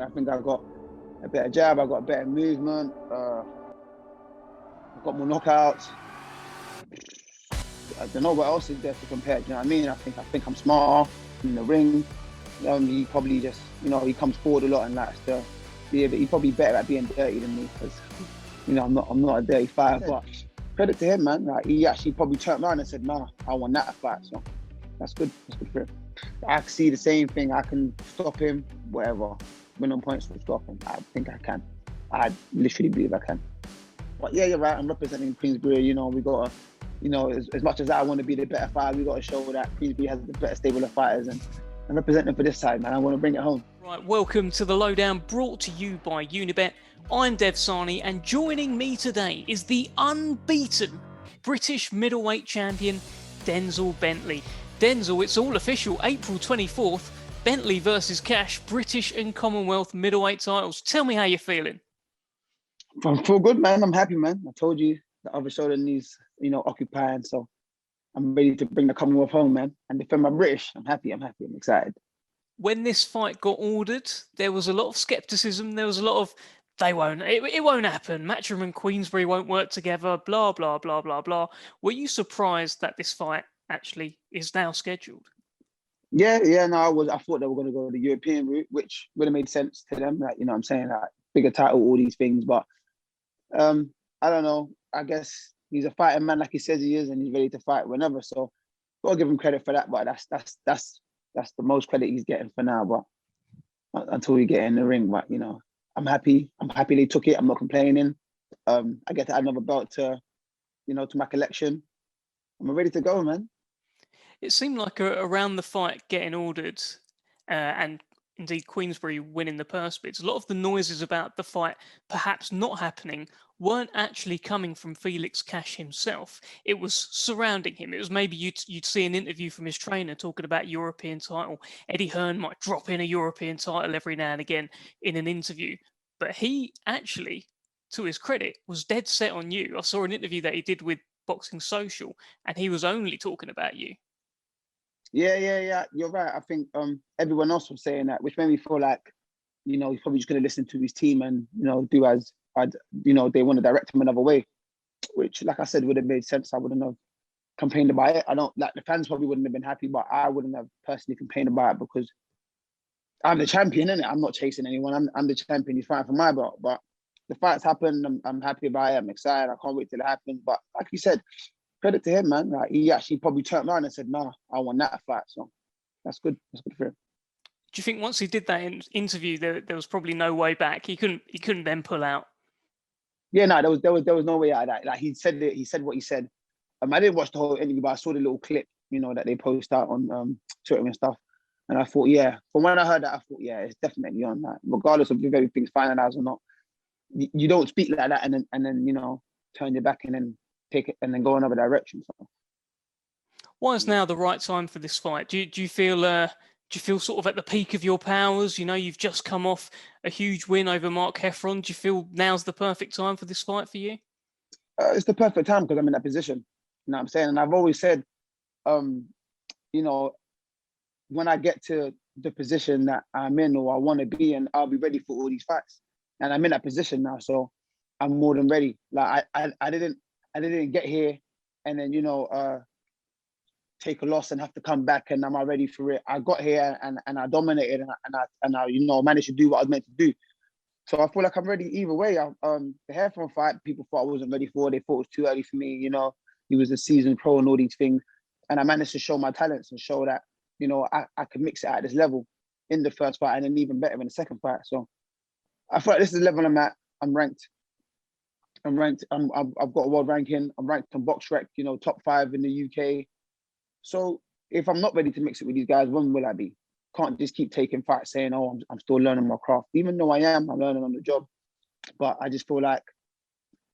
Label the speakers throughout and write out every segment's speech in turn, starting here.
Speaker 1: I think I got a better jab, I got a better movement, I got more knockouts. I don't know what else is there to compare. Do you know what I mean? I think I'm smarter in the ring. He probably just, he comes forward a lot and likes to be he's probably better at being dirty than me because, I'm not a dirty fighter. But credit to him, man. Like, he actually probably turned around and said, "Nah, I want that fight." So that's good. That's good for him. I can see the same thing. I can stop him, whatever. Win on points to stop him. I think I can. I literally believe I can. But yeah, you're right. I'm representing Queensberry. We got to, as much as I want to be the better fighter, we got to show that Queensberry has the better stable of fighters, and I'm representing for this side, man. I want to bring it home.
Speaker 2: Right, welcome to the Lowdown, brought to you by Unibet. I'm Dev Sahni, and joining me today is the unbeaten British Middleweight Champion Denzel Bentley. Denzel, it's all official, April 24th, Bentley versus Cash, British and Commonwealth middleweight titles. Tell me how you're feeling.
Speaker 1: I feel good, man. I'm happy, man. I told you the other shoulder needs, occupying, so I'm ready to bring the Commonwealth home, man, and defend my British. I'm happy, I'm excited.
Speaker 2: When this fight got ordered, there was a lot of skepticism. There was a lot of, it won't happen. Matchroom and Queensberry won't work together, blah, blah, blah, blah, blah. Were you surprised that this fight actually is now scheduled?
Speaker 1: Yeah, no, I thought they were going to go the European route, which would have made sense to them. Like, I'm saying, like, bigger title, all these things. But I don't know. I guess he's a fighting man, like he says he is, and he's ready to fight whenever. So gotta give him credit for that. But that's the most credit he's getting for now. But until we get in the ring, but I'm happy. I'm happy they took it. I'm not complaining. I get to add another belt to my collection. I'm ready to go, man.
Speaker 2: It seemed like around the fight getting ordered, and indeed Queensberry winning the purse bids, a lot of the noises about the fight perhaps not happening weren't actually coming from Felix Cash himself. It was surrounding him. It was maybe you'd see an interview from his trainer talking about European title. Eddie Hearn might drop in a European title every now and again in an interview. But he actually, to his credit, was dead set on you. I saw an interview that he did with Boxing Social, and he was only talking about you.
Speaker 1: Yeah. You're right. I think everyone else was saying that, which made me feel like, he's probably just going to listen to his team and, do as they want to direct him another way, which, like I said, would have made sense. I wouldn't have complained about it. I don't, like, the fans probably wouldn't have been happy, but I wouldn't have personally complained about it because I'm the champion, innit? I'm not chasing anyone. I'm the champion. He's fighting for my belt. But the fight's happened. I'm happy about it. I'm excited. I can't wait till it happens. But like you said, credit to him, man. Like, he actually probably turned around and said, "Nah, I want that fight." So that's good. That's good for him.
Speaker 2: Do you think once he did that interview, there was probably no way back? He couldn't then pull out.
Speaker 1: Yeah, no, there was no way out of that. Like, he said what he said. I didn't watch the whole interview, but I saw the little clip, that they post out on Twitter and stuff. And I thought, yeah, from when I heard that, I thought, yeah, it's definitely on that. Regardless of if everything's finalized or not, you don't speak like that and then turn your back and then take it and then go another direction. So.
Speaker 2: Why is now the right time for this fight? Do you feel sort of at the peak of your powers? You've just come off a huge win over Mark Heffron. Do you feel now's the perfect time for this fight for you?
Speaker 1: It's the perfect time because I'm in that position. You know what I'm saying? And I've always said, when I get to the position that I'm in or I want to be in, I'll be ready for all these fights. And I'm in that position now, so I'm more than ready. Like I didn't get here and then take a loss and have to come back and am I ready for it? I got here and I dominated and I managed to do what I was meant to do. So I feel like I'm ready either way. The Heffron fight, people thought I wasn't ready for. They thought it was too early for me. He was a seasoned pro and all these things, and I managed to show my talents and show that I could mix it at this level in the first fight and then even better in the second fight. So I feel like this is the level I'm at. I'm ranked. I've got a world ranking. I'm ranked on BoxRec, top 5 in the UK. So if I'm not ready to mix it with these guys, when will I be? Can't just keep taking fights saying, "Oh, I'm still learning my craft." Even though I'm learning on the job. But I just feel like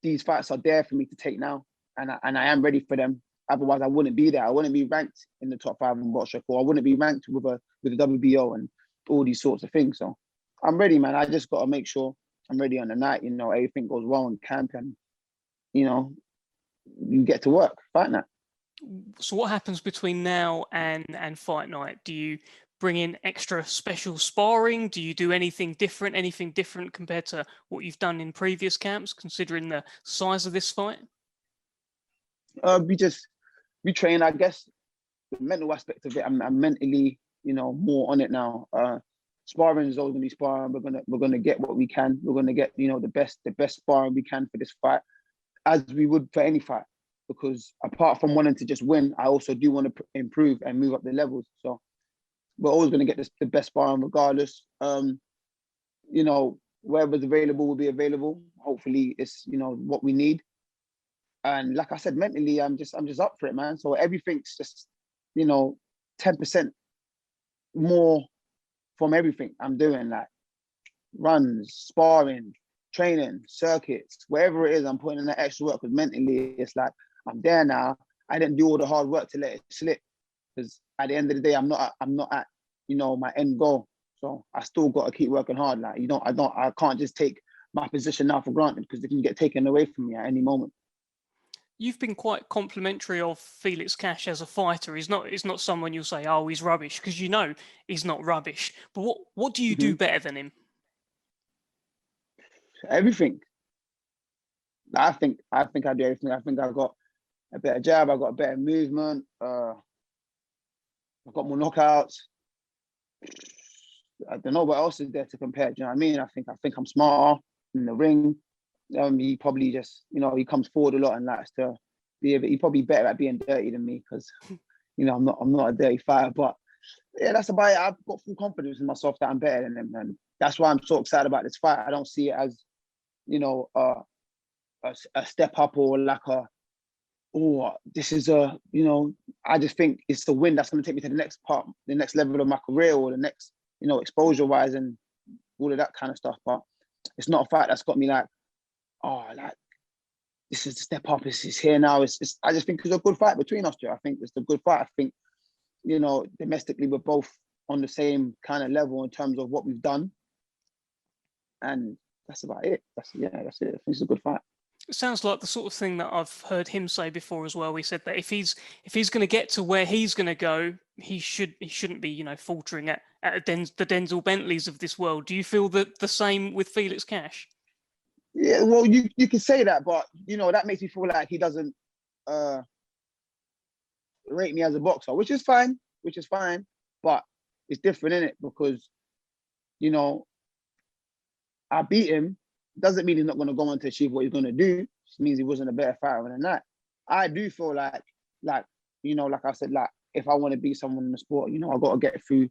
Speaker 1: these fights are there for me to take now, and I am ready for them. Otherwise, I wouldn't be there. I wouldn't be ranked in the top 5 in BoxRec, or I wouldn't be ranked with a WBO and all these sorts of things. So I'm ready, man. I just got to make sure I'm ready on the night. Everything goes well in camp, and you get to work, fight night.
Speaker 2: So what happens between now and fight night? Do you bring in extra special sparring? Do you do anything different compared to what you've done in previous camps, considering the size of this fight?
Speaker 1: We train, I guess. The mental aspect of it, I'm mentally, more on it now. Sparring is always gonna be sparring. We're gonna get what we can. We're gonna get, the best sparring we can for this fight, as we would for any fight. Because apart from wanting to just win, I also do want to improve and move up the levels. So we're always gonna get the best sparring regardless. Wherever's available will be available. Hopefully, it's what we need. And like I said, mentally, I'm just up for it, man. So everything's just 10% more from everything I'm doing, like runs, sparring, training, circuits, wherever it is, I'm putting in that extra work, because mentally it's like, I'm there now. I didn't do all the hard work to let it slip, because at the end of the day, I'm not at, my end goal. So I still got to keep working hard. Like, I can't just take my position now for granted, because it can get taken away from me at any moment.
Speaker 2: You've been quite complimentary of Felix Cash as a fighter. He's not someone you'll say, oh, he's rubbish, because he's not rubbish. But what do you do better than him?
Speaker 1: Everything. I think I do everything. I think I got a better jab. I got a better movement. I've got more knockouts. I don't know what else is there to compare. Do you know what I mean? I think I'm smarter in the ring. He probably just, he comes forward a lot and likes to be a bit. He's probably better at being dirty than me, because, I'm not a dirty fighter. But yeah, that's about it. I've got full confidence in myself that I'm better than him, and that's why I'm so excited about this fight. I don't see it as, a step up, or like this is I just think it's the win that's going to take me to the next level of my career, or the next, exposure wise and all of that kind of stuff. But it's not a fight that's got me like, this is the step up. It's here now. I just think it's a good fight between us two. I think it's a good fight. I think, domestically, we're both on the same kind of level in terms of what we've done. And that's about it. That's it. I think it's a good fight.
Speaker 2: It sounds like the sort of thing that I've heard him say before as well. He said that if he's going to get to where he's going to go, he shouldn't be, faltering at the Denzel Bentleys of this world. Do you feel the same with Felix Cash?
Speaker 1: Yeah, well, you can say that, but that makes me feel like he doesn't rate me as a boxer, which is fine. But it's different, innit? Because I beat him. Doesn't mean he's not going to go on to achieve what he's going to do. It just means he wasn't a better fighter than that. I do feel like I said, like, if I want to be someone in the sport, I got to get through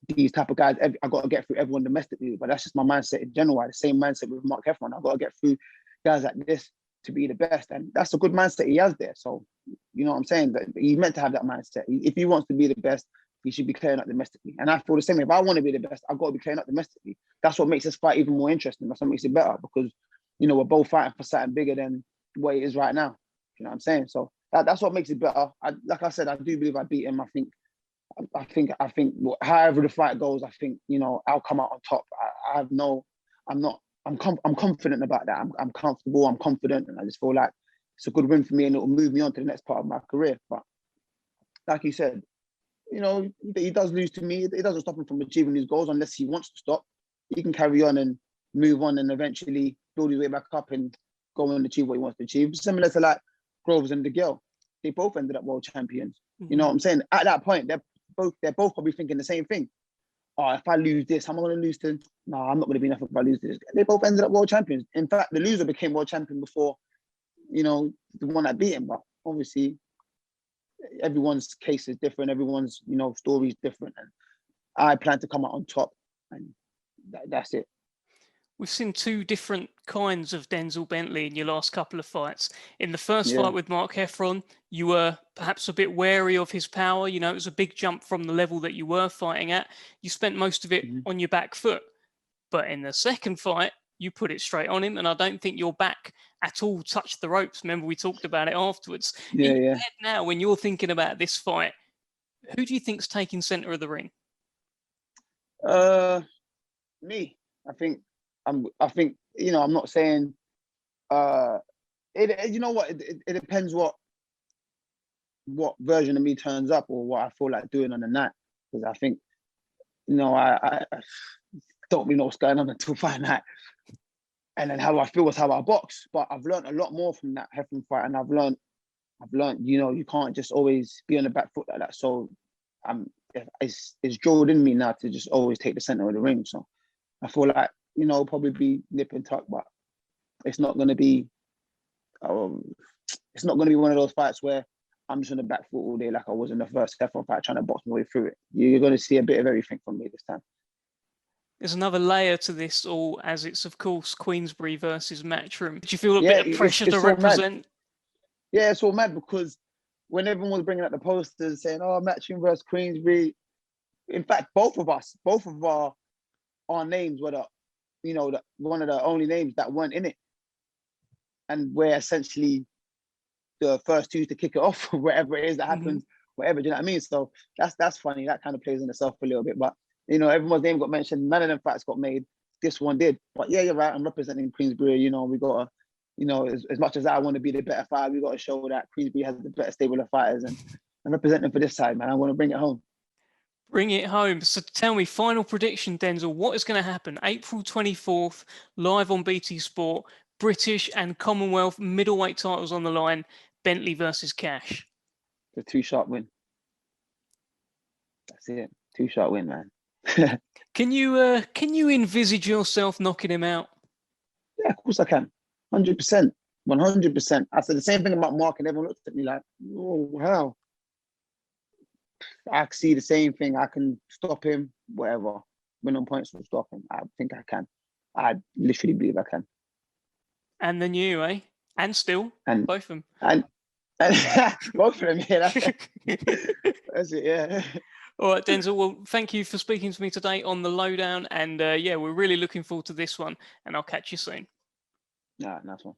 Speaker 1: these type of guys. I got to get through everyone domestically. But that's just my mindset in general. The same mindset with Mark Heffron. I got to get through guys like this to be the best. And that's a good mindset he has there. So, you know what I'm saying? That he's meant to have that mindset. If he wants to be the best, he should be clearing up domestically. And I feel the same way. If I want to be the best, I've got to be clearing up domestically. That's what makes this fight even more interesting. That's what makes it better, because, we're both fighting for something bigger than what it is right now. You know what I'm saying? So that's what makes it better. Like I said, I do believe I beat him. I think however the fight goes, I think, I'll come out on top. I'm confident about that. I'm comfortable, I'm confident, and I just feel like it's a good win for me, and it'll move me on to the next part of my career. But like you said, he does lose to me. It doesn't stop him from achieving his goals unless he wants to stop. He can carry on and move on and eventually build his way back up and go and achieve what he wants to achieve. Similar to like Groves and DeGale. They both ended up world champions. You know what I'm saying? At that point, they're both probably thinking the same thing. Oh, if I lose this, am I going to lose to? No, I'm not going to be enough if I lose this. They both ended up world champions. In fact, the loser became world champion before, the one that beat him. But obviously, everyone's case is different. Everyone's, story is different. And I plan to come out on top, and that's it.
Speaker 2: We've seen two different kinds of Denzel Bentley in your last couple of fights. In the first fight with Mark Heffron, you were perhaps a bit wary of his power. It was a big jump from the level that you were fighting at. You spent most of it on your back foot. But in the second fight, you put it straight on him, and I don't think your back at all touched the ropes. Remember, we talked about it afterwards. In your head now, when you're thinking about this fight, who do you think's taking centre of the ring?
Speaker 1: Me. I'm not saying. It depends what version of me turns up, or what I feel like doing on the night. Because I think I don't really know what's going on until fight night. And then how I feel is how I box. But I've learned a lot more from that Heflin fight, and I've learned, you can't just always be on the back foot like that. So it's drilled in me now to just always take the center of the ring. So I feel like, probably be nip and tuck, but it's not going to be, one of those fights where I'm just on the back foot all day like I was in the first Heflin fight trying to box my way through it. You're going to see a bit of everything from me this time.
Speaker 2: There's another layer to this all, as it's, of course, Queensberry versus Matchroom. Do you feel a bit of pressure to represent?
Speaker 1: Mad. Yeah, it's all mad because when everyone was bringing out the posters saying, oh, Matchroom versus Queensberry, in fact, both of our names were one of the only names that weren't in it. And we're essentially the first two to kick it off, wherever it is that happens, whatever, do you know what I mean? So that's funny. That kind of plays in itself a little bit. But, everyone's name got mentioned. None of them fights got made. This one did. But yeah, you're right. I'm representing Queensberry. We got to, as much as I want to be the better fighter, we got to show that Queensberry has the better stable of fighters. And I'm representing for this side, man. I want to bring it home.
Speaker 2: Bring it home. So tell me, final prediction, Denzel, what is going to happen? April 24th, live on BT Sport, British and Commonwealth middleweight titles on the line, Bentley versus Cash.
Speaker 1: It's a 2-shot win. That's it. 2-shot win, man.
Speaker 2: Can you envisage yourself knocking him out?
Speaker 1: Yeah, of course I can. 100%. 100%. I said the same thing about Mark, and everyone looked at me like, oh, how? I see the same thing. I can stop him, whatever. Win on points will stop him. I think I can. I literally believe I can.
Speaker 2: And then you, eh? And still,
Speaker 1: and
Speaker 2: both of them.
Speaker 1: And both of them, yeah. That's it, yeah.
Speaker 2: All right, Denzel, well, thank you for speaking to me today on The Lowdown. And yeah, we're really looking forward to this one. And I'll catch you soon.
Speaker 1: Nice one.